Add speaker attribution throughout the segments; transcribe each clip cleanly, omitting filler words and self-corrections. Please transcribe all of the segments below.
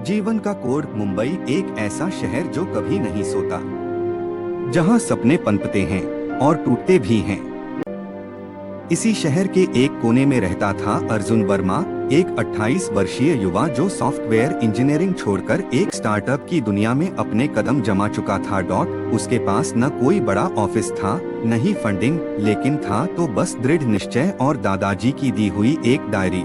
Speaker 1: जीवन का कोड मुंबई एक ऐसा शहर जो कभी नहीं सोता, जहां सपने पनपते हैं और टूटते भी हैं। इसी शहर के एक कोने में रहता था अर्जुन वर्मा, एक 28 वर्षीय युवा जो सॉफ्टवेयर इंजीनियरिंग छोड़कर एक स्टार्टअप की दुनिया में अपने कदम जमा चुका था। उसके पास न कोई बड़ा ऑफिस था, न ही फंडिंग, लेकिन था तो बस दृढ़ निश्चय और दादाजी की दी हुई एक डायरी,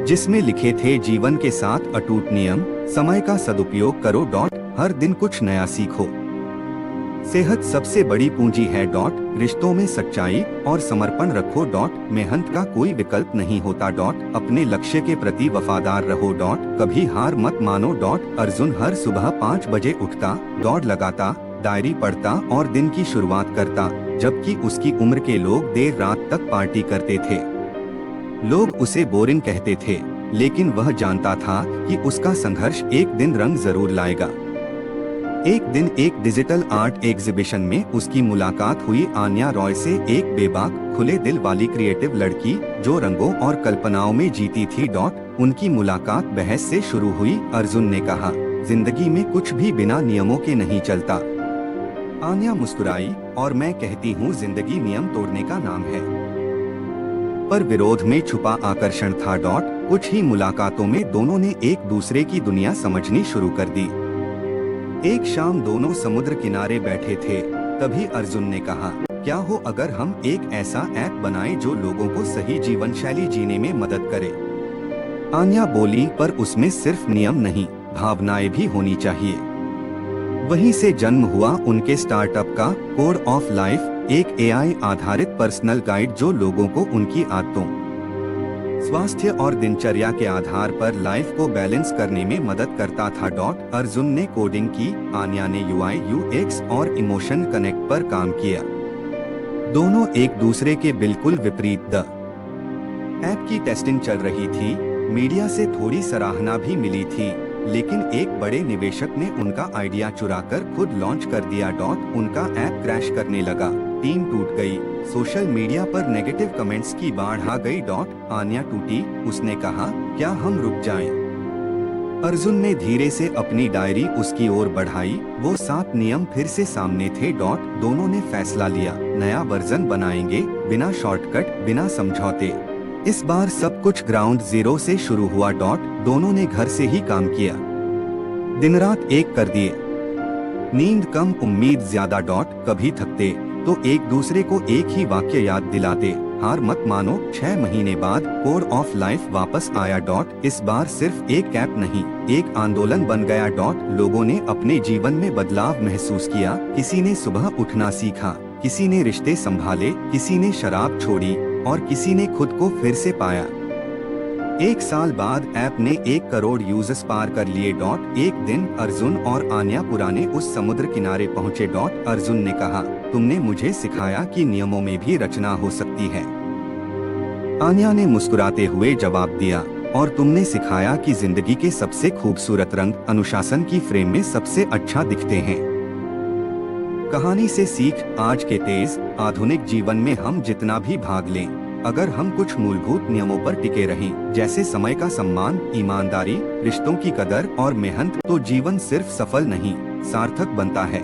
Speaker 1: जिसमें लिखे थे जीवन के 7 अटूट नियम। समय का सदुपयोग करो। हर दिन कुछ नया सीखो। सेहत सबसे बड़ी पूंजी है। रिश्तों में सच्चाई और समर्पण रखो। मेहनत का कोई विकल्प नहीं होता। अपने लक्ष्य के प्रति वफादार रहो। कभी हार मत मानो। अर्जुन हर सुबह 5 बजे उठता, दौड़ लगाता, डायरी पढ़ता और दिन की शुरुआत करता, जबकि उसकी उम्र के लोग देर रात तक पार्टी करते थे। लोग उसे बोरिंग कहते थे, लेकिन वह जानता था कि उसका संघर्ष एक दिन रंग जरूर लाएगा। एक दिन एक डिजिटल आर्ट एग्जीबिशन में उसकी मुलाकात हुई आन्या रॉय से, एक बेबाक, खुले दिल वाली क्रिएटिव लड़की जो रंगों और कल्पनाओं में जीती थी। उनकी मुलाकात बहस से शुरू हुई। अर्जुन ने कहा, जिंदगी में कुछ भी बिना नियमों के नहीं चलता। आन्या मुस्कुराई, और मैं कहती हूँ जिंदगी नियम तोड़ने का नाम है। पर विरोध में छुपा आकर्षण था। कुछ ही मुलाकातों में दोनों ने एक दूसरे की दुनिया समझनी शुरू कर दी। एक शाम दोनों समुद्र किनारे बैठे थे, तभी अर्जुन ने कहा, क्या हो अगर हम एक ऐसा ऐप बनाएं जो लोगों को सही जीवन शैली जीने में मदद करे। आन्या बोली, पर उसमें सिर्फ नियम नहीं, भावनाएं भी होनी चाहिए। वहीं से जन्म हुआ उनके स्टार्टअप का कोड ऑफ लाइफ, एक एआई आधारित पर्सनल गाइड जो लोगों को उनकी आदतों, स्वास्थ्य और दिनचर्या के आधार पर लाइफ को बैलेंस करने में मदद करता था। अर्जुन ने कोडिंग की, आन्या ने यूआई यूएक्स और इमोशन कनेक्ट पर काम किया। दोनों एक दूसरे के बिल्कुल विपरीत। द ऐप की टेस्टिंग चल रही थी, मीडिया से थोड़ी सराहना भी मिली थी, लेकिन एक बड़े निवेशक ने उनका आइडिया चुराकर खुद लॉन्च कर दिया। उनका ऐप क्रैश करने लगा, टीम टूट गई, सोशल मीडिया पर नेगेटिव कमेंट्स की बाढ़ आ गई। आन्या टूटी, उसने कहा, क्या हम रुक जाएं? अर्जुन ने धीरे से अपनी डायरी उसकी ओर बढ़ाई। वो 7 नियम फिर से सामने थे। दोनों ने फैसला लिया, नया वर्जन बनाएंगे, बिना शॉर्टकट, बिना समझौते। इस बार सब कुछ ग्राउंड जीरो से शुरू हुआ। दोनों ने घर से ही काम किया, दिन रात एक कर दिए, नींद कम, उम्मीद ज्यादा। कभी थकते तो एक दूसरे को एक ही वाक्य याद दिलाते, हार मत मानो। 6 महीने बाद कोड ऑफ लाइफ वापस आया। इस बार सिर्फ एक ऐप नहीं, एक आंदोलन बन गया। लोगों ने अपने जीवन में बदलाव महसूस किया। किसी ने सुबह उठना सीखा, किसी ने रिश्ते संभाले, किसी ने शराब छोड़ी और किसी ने खुद को फिर से पाया। 1 साल बाद ऐप ने 1 करोड़ यूजर्स पार कर लिए। एक दिन अर्जुन और आन्या पुराने उस समुद्र किनारे पहुँचे। अर्जुन ने कहा, तुमने मुझे सिखाया कि नियमों में भी रचना हो सकती है। आन्या ने मुस्कुराते हुए जवाब दिया, और तुमने सिखाया कि जिंदगी के सबसे खूबसूरत रंग अनुशासन की फ्रेम में सबसे अच्छा दिखते हैं। कहानी से सीख, आज के तेज आधुनिक जीवन में हम जितना भी भाग लें, अगर हम कुछ मूलभूत नियमों पर टिके रहें, जैसे समय का सम्मान, ईमानदारी, रिश्तों की कदर और मेहनत, तो जीवन सिर्फ सफल नहीं, सार्थक बनता है।